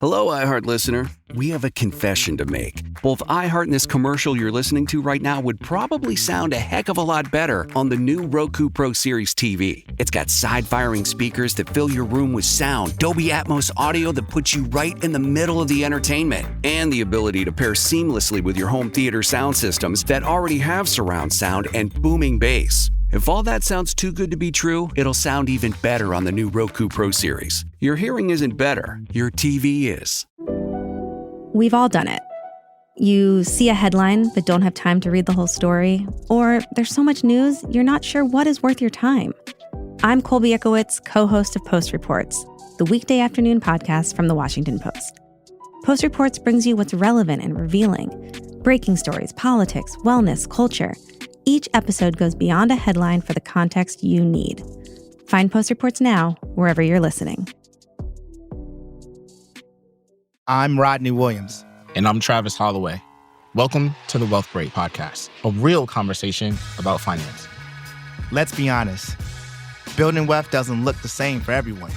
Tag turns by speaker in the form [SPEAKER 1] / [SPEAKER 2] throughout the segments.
[SPEAKER 1] Hello, iHeart listener. We have a confession to make. Both iHeart and this commercial you're listening to right now would probably sound a heck of a lot better on the new Roku Pro Series TV. It's got side-firing speakers that fill your room with sound, Dolby Atmos audio that puts you right in the middle of the entertainment, and the ability to pair seamlessly with your home theater sound systems that already have surround sound and booming bass. If all that sounds too good to be true, it'll sound even better on the new Roku Pro Series. Your hearing isn't better, your TV is.
[SPEAKER 2] We've all done it. You see a headline but don't have time to read the whole story, or there's so much news you're not sure what is worth your time. I'm Colby Ickowitz, co-host of Post Reports, the weekday afternoon podcast from The Washington Post. Post Reports brings you what's relevant and revealing. Breaking stories, politics, wellness, culture. Each episode goes beyond a headline for the context you need. Find Post Reports now, wherever you're listening.
[SPEAKER 3] I'm Rodney Williams.
[SPEAKER 4] And I'm Travis Holloway. Welcome to the Wealth Break Podcast, a real conversation about finance.
[SPEAKER 3] Let's be honest, building wealth doesn't look the same for everyone.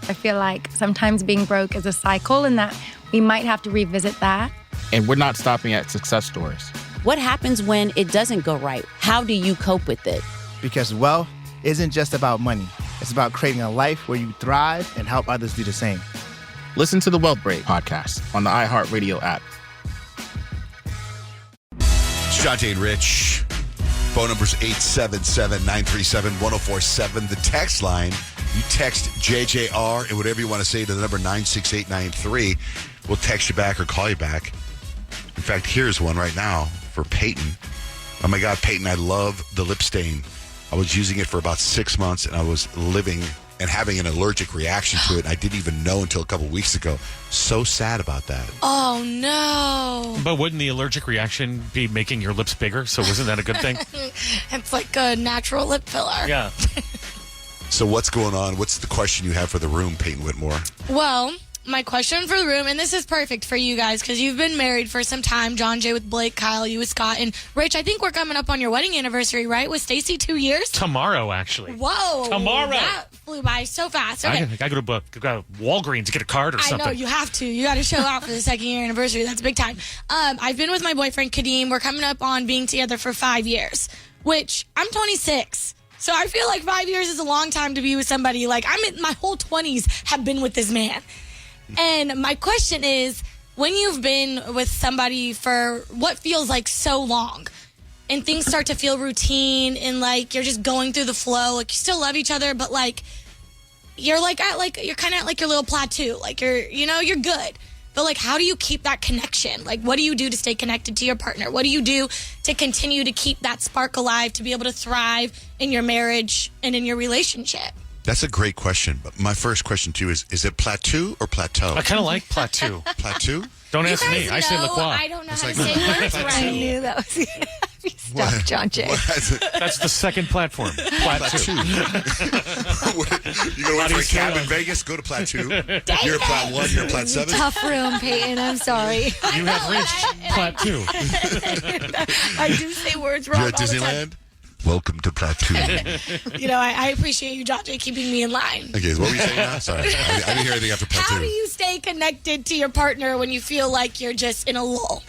[SPEAKER 5] I feel like sometimes being broke is a cycle and that we might have to revisit that.
[SPEAKER 4] And we're not stopping at success stories.
[SPEAKER 6] What happens when it doesn't go right? How do you cope with it?
[SPEAKER 3] Because wealth isn't just about money. It's about creating a life where you thrive and help others do the same.
[SPEAKER 4] Listen to the Wealth Break Podcast on the iHeartRadio app.
[SPEAKER 7] It's Jonte and Rich. Phone number's 877-937-1047. The text line, you text JJR and whatever you want to say to the number 96893. We'll text you back or call you back. In fact, here's one right now for Peyton. Oh my God, Peyton, I love the lip stain. I was using it for about 6 months and I was living and having an allergic reaction to it. I didn't even know until a couple weeks ago. So sad about that.
[SPEAKER 8] Oh, no.
[SPEAKER 9] But wouldn't the allergic reaction be making your lips bigger? So wasn't that a good thing?
[SPEAKER 8] It's like a natural lip filler.
[SPEAKER 9] Yeah.
[SPEAKER 7] So what's going on? What's the question you have for the room, Peyton Whitmore?
[SPEAKER 8] Well, my question for the room, and this is perfect for you guys because you've been married for some time. John Jay with Blake, Kyle, you with Scott, and Rich, I think we're coming up on your wedding anniversary, right? With Stacy, 2 years?
[SPEAKER 9] Tomorrow, actually.
[SPEAKER 8] Whoa.
[SPEAKER 9] Tomorrow.
[SPEAKER 8] That flew by so fast. Okay.
[SPEAKER 9] I go to Walgreens to get a card or something.
[SPEAKER 8] I know, you have to. You got to show out for the second year anniversary. That's big time. I've been with my boyfriend, Kadeem. We're coming up on being together for 5 years, which I'm 26. So I feel like 5 years is a long time to be with somebody. Like, I'm in my whole 20s have been with this man. And my question is, when you've been with somebody for what feels like so long and things start to feel routine and like you're just going through the flow, like you still love each other, but like you're like at like you're kind of at like your little plateau, like you're good. But like, how do you keep that connection? Like, what do you do to stay connected to your partner? What do you do to continue to keep that spark alive, to be able to thrive in your marriage and in your relationship?
[SPEAKER 7] That's a great question. But my first question, too, is it plateau or plateau?
[SPEAKER 9] I kind of like plateau.
[SPEAKER 7] Plateau?
[SPEAKER 9] Don't ask me. I say La Croix.
[SPEAKER 8] I don't know how to say words right.
[SPEAKER 5] I knew that was going to be stuck, John Jay.
[SPEAKER 9] That's the second platform. Plateau.
[SPEAKER 7] You going to wait for a cab in Vegas? Go to Plateau. You're at Plat 1, you're at Plat 7.
[SPEAKER 8] Tough room, Peyton. I'm sorry.
[SPEAKER 9] You have reached Plateau.
[SPEAKER 8] I do say words wrong.
[SPEAKER 7] You're at Disneyland? Welcome to Plateau.
[SPEAKER 8] I appreciate you, John Jay, keeping me in line.
[SPEAKER 7] Okay, so what were you saying now? Sorry. I didn't hear anything after Plateau.
[SPEAKER 8] How do you stay connected to your partner when you feel like you're just in a lull?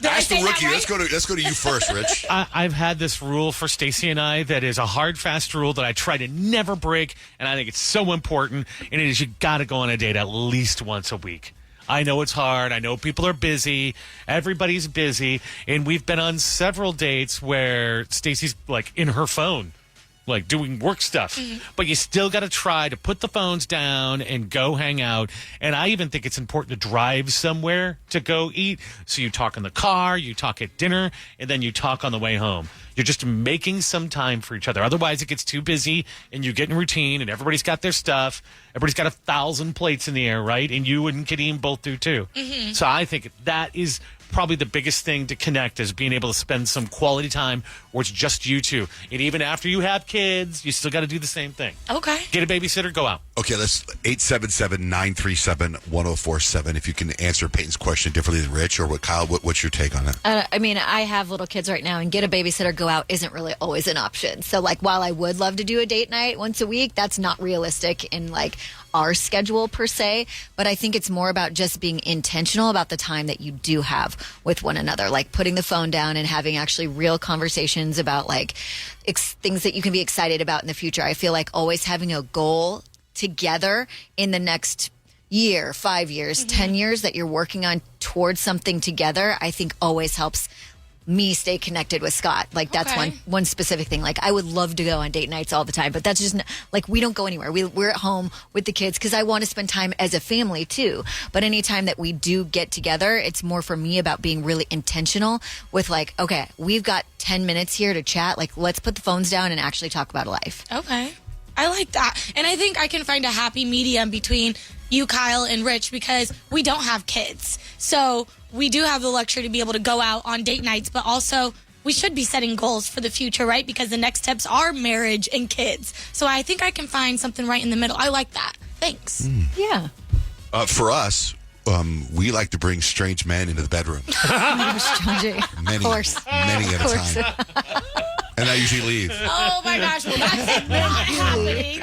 [SPEAKER 7] Ask the rookie. Right? Let's go to you first, Rich.
[SPEAKER 9] I've had this rule for Stacy and I that is a hard, fast rule that I try to never break, and I think it's so important, and it is you got to go on a date at least once a week. I know it's hard. I know people are busy. Everybody's busy. And we've been on several dates where Stacy's like in her phone, like doing work stuff. Mm-hmm. But you still got to try to put the phones down and go hang out. And I even think it's important to drive somewhere to go eat. So you talk in the car, you talk at dinner, and then you talk on the way home. You're just making some time for each other. Otherwise, it gets too busy and you get in routine and everybody's got their stuff. Everybody's got 1,000 plates in the air, right? And you and Kadeem both do too. Mm-hmm. So I think that is probably the biggest thing to connect is being able to spend some quality time where it's just you two. And even after you have kids, you still got to do the same thing.
[SPEAKER 8] Okay.
[SPEAKER 9] Get a babysitter, go out.
[SPEAKER 7] Okay, let's 877-937-1047. If you can answer Peyton's question differently than Rich or what Kyle, what's your take on it?
[SPEAKER 10] I have little kids right now, and get a babysitter, go out isn't really always an option. So, like, while I would love to do a date night once a week, that's not realistic in, like, our schedule per se, but I think it's more about just being intentional about the time that you do have with one another, like putting the phone down and having actually real conversations about like things that you can be excited about in the future. I feel like always having a goal together in the next year, 5 years, 10 years that you're working on towards something together, I think always helps me stay connected with Scott. Like that's one specific thing. Like I would love to go on date nights all the time, but that's just like we don't go anywhere. We're at home with the kids because I want to spend time as a family too. But anytime that we do get together, it's more for me about being really intentional with like, okay, we've got 10 minutes here to chat. Like let's put the phones down and actually talk about life.
[SPEAKER 8] Okay. I like that. And I think I can find a happy medium between you, Kyle, and Rich because we don't have kids. So we do have the luxury to be able to go out on date nights, but also we should be setting goals for the future, right? Because the next steps are marriage and kids. So I think I can find something right in the middle. I like that. Thanks.
[SPEAKER 10] Yeah.
[SPEAKER 7] For us, we like to bring strange men into the bedroom. Many at a time. And I usually leave.
[SPEAKER 8] Oh my gosh, well that's not happening.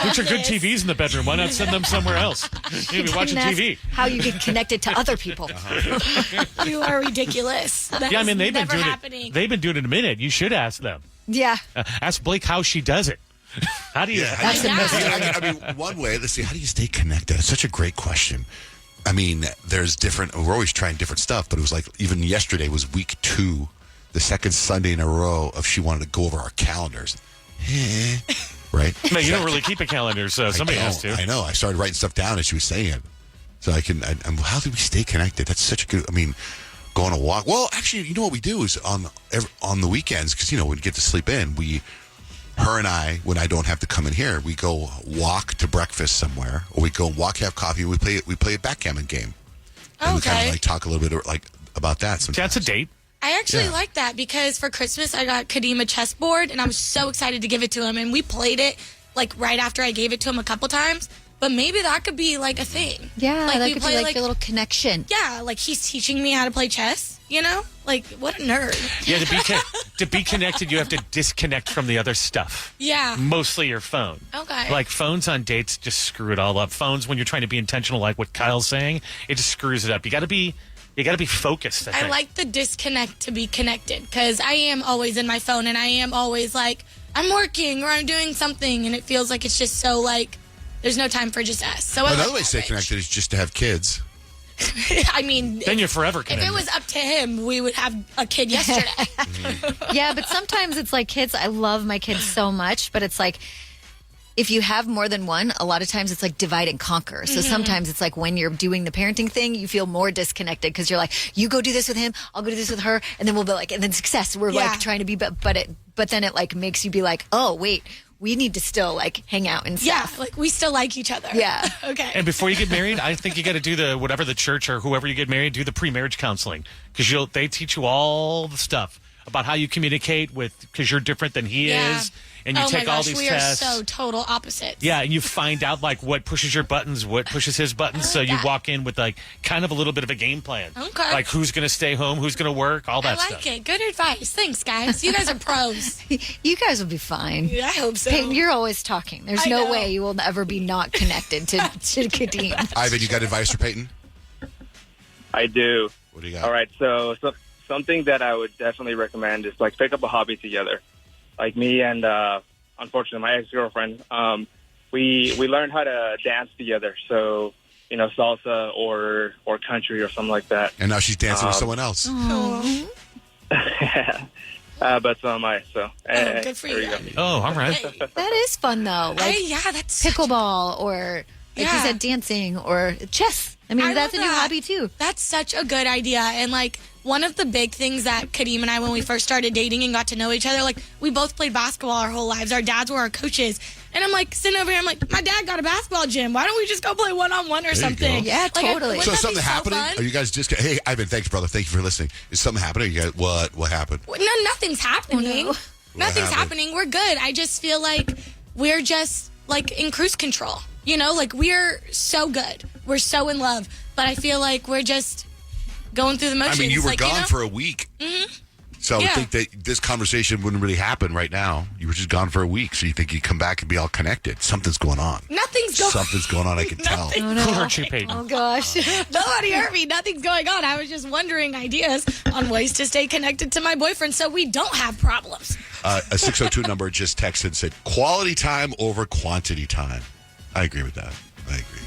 [SPEAKER 9] Put your good TVs in the bedroom. Why not send them somewhere else? You can be watching TV.
[SPEAKER 10] How you get connected to other people.
[SPEAKER 8] You are ridiculous. That
[SPEAKER 9] Yeah, I mean they've been doing
[SPEAKER 8] happening.
[SPEAKER 9] it. They've been doing it a minute. You should ask them.
[SPEAKER 10] Yeah.
[SPEAKER 9] Ask Blake how she does it. How do you?
[SPEAKER 10] That's
[SPEAKER 7] I mean, one way, let's see, how do you stay connected? It's such a great question. I mean, there's different, we're always trying different stuff, but it was like, even yesterday was week 2, the second Sunday in a row of she wanted to go over our calendars. Right?
[SPEAKER 9] No, you don't really keep a calendar, so somebody has to.
[SPEAKER 7] I know. I started writing stuff down as she was saying it. So how do we stay connected? That's such a good, I mean, go on a walk. Well, actually, you know what we do is on the weekends, because, you know, when we get to sleep in, her and I, when I don't have to come in here, we go walk to breakfast somewhere, or we go walk, have coffee, and we play a backgammon game. And we kind of like talk a little bit like about that sometimes.
[SPEAKER 9] That's a date.
[SPEAKER 8] I actually like that because for Christmas I got Kadeem a chessboard and I was so excited to give it to him, and we played it like right after I gave it to him a couple times. But maybe that could be like a thing.
[SPEAKER 10] Yeah,
[SPEAKER 8] like,
[SPEAKER 10] that could be like your little connection.
[SPEAKER 8] Yeah, like he's teaching me how to play chess, you know? Like, what a nerd.
[SPEAKER 9] Yeah, to be connected, you have to disconnect from the other stuff.
[SPEAKER 8] Yeah.
[SPEAKER 9] Mostly your phone.
[SPEAKER 8] Okay.
[SPEAKER 9] Like phones on dates just screw it all up. Phones, when you're trying to be intentional, like what Kyle's saying, it just screws it up. You got to be focused. I
[SPEAKER 8] like the disconnect to be connected because I am always in my phone and I am always like, I'm working or I'm doing something, and it feels like it's just so like, there's no time for just us. So
[SPEAKER 7] another way to stay connected is just to have kids.
[SPEAKER 8] I mean,
[SPEAKER 9] then you're forever connected.
[SPEAKER 8] If it was up to him, we would have a kid yesterday.
[SPEAKER 10] Yeah, but sometimes it's like kids. I love my kids so much, but it's like if you have more than one, a lot of times it's like divide and conquer. So sometimes it's like when you're doing the parenting thing, you feel more disconnected because you're like, you go do this with him, I'll go do this with her, and then we'll be like, and then success. We're like trying to be, but then it like makes you be like, oh wait, we need to still like hang out and stuff.
[SPEAKER 8] Yeah, like we still like each other.
[SPEAKER 10] Yeah.
[SPEAKER 8] Okay.
[SPEAKER 9] And before you get married, I think you got to do the church or whoever you get married, do the pre-marriage counseling because they teach you all the stuff about how you communicate because you're different than he is, and you take all these tests.
[SPEAKER 8] We are so total opposites.
[SPEAKER 9] Yeah, and you find out like what pushes your buttons, what pushes his buttons, so you walk in with like kind of a little bit of a game plan.
[SPEAKER 8] Okay.
[SPEAKER 9] Like who's going to stay home, who's going to work, all that stuff.
[SPEAKER 8] I like it. Good advice. Thanks, guys. You guys are pros.
[SPEAKER 10] You guys will be fine.
[SPEAKER 8] Yeah, I hope so.
[SPEAKER 10] Peyton, you're always talking. There's no way you will ever be not connected to Kadeem.
[SPEAKER 7] Ivan, you got advice for Peyton?
[SPEAKER 11] I do.
[SPEAKER 7] What do you got?
[SPEAKER 11] All right, so something that I would definitely recommend is like pick up a hobby together. Like me and unfortunately my ex-girlfriend, we learned how to dance together. So, you know, salsa or country or something like that.
[SPEAKER 7] And now she's dancing with someone else.
[SPEAKER 11] But so am I. So
[SPEAKER 8] good for you.
[SPEAKER 9] Oh, all right.
[SPEAKER 10] That is fun though. Like
[SPEAKER 8] that's
[SPEAKER 10] pickleball or like you said, dancing or chess. I mean, that's a new hobby too.
[SPEAKER 8] That's such a good idea. And like one of the big things that Kadeem and I, when we first started dating and got to know each other, like we both played basketball our whole lives. Our dads were our coaches. And I'm like sitting over here, I'm like, my dad got a basketball gym. Why don't we just go play one-on-one or something?
[SPEAKER 10] Yeah, totally.
[SPEAKER 7] So is something happening? Are you guys just, hey, Ivan, thanks, brother. Thank you for listening. Is something happening? You guys, what happened?
[SPEAKER 8] No, nothing's happening. Nothing's happening. We're good. I just feel like we're just like in cruise control. You know, like we're so good. We're so in love. But I feel like we're just going through the motions.
[SPEAKER 7] I mean, you were
[SPEAKER 8] like,
[SPEAKER 7] gone for a week.
[SPEAKER 8] Mm-hmm.
[SPEAKER 7] So I would think that this conversation wouldn't really happen right now. You were just gone for a week, so you think you'd come back and be all connected. Something's going on. Something's going on, I can tell.
[SPEAKER 9] Who hurt you, Peyton?
[SPEAKER 8] Oh, gosh. Nobody hurt me. Nothing's going on. I was just wondering ideas on ways to stay connected to my boyfriend so we don't have problems.
[SPEAKER 7] A 602 number just texted and said, quality time over quantity time. I agree with that. I agree.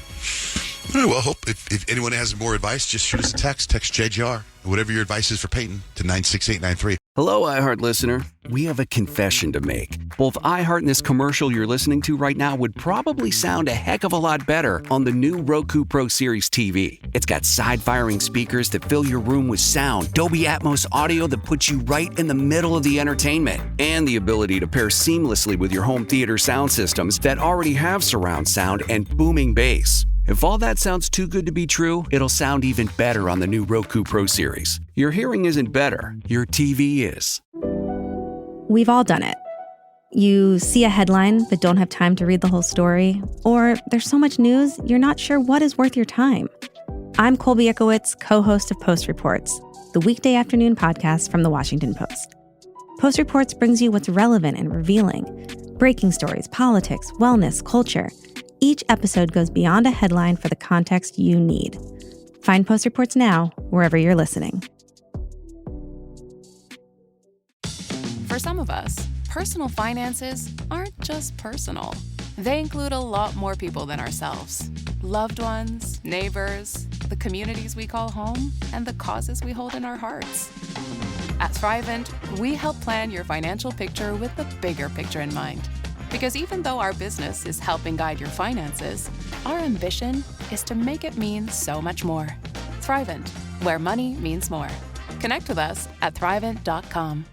[SPEAKER 7] All right, well, hope if anyone has more advice, just shoot us a text. Text JGR. Whatever your advice is for Peyton to 96893.
[SPEAKER 1] Hello, iHeart listener. We have a confession to make. Both iHeart and this commercial you're listening to right now would probably sound a heck of a lot better on the new Roku Pro Series TV. It's got side-firing speakers that fill your room with sound, Dolby Atmos audio that puts you right in the middle of the entertainment, and the ability to pair seamlessly with your home theater sound systems that already have surround sound and booming bass. If all that sounds too good to be true, it'll sound even better on the new Roku Pro Series. Your hearing isn't better, your TV is.
[SPEAKER 2] We've all done it. You see a headline but don't have time to read the whole story, or there's so much news you're not sure what is worth your time. I'm Colby Ickowitz, co-host of Post Reports, the weekday afternoon podcast from The Washington Post. Post Reports brings you what's relevant and revealing. Breaking stories, politics, wellness, culture. Each episode goes beyond a headline for the context you need. Find Post Reports now, wherever you're listening.
[SPEAKER 12] For some of us, personal finances aren't just personal. They include a lot more people than ourselves. Loved ones, neighbors, the communities we call home, and the causes we hold in our hearts. At Thrivent, we help plan your financial picture with the bigger picture in mind. Because even though our business is helping guide your finances, our ambition is to make it mean so much more. Thrivent, where money means more. Connect with us at Thrivent.com.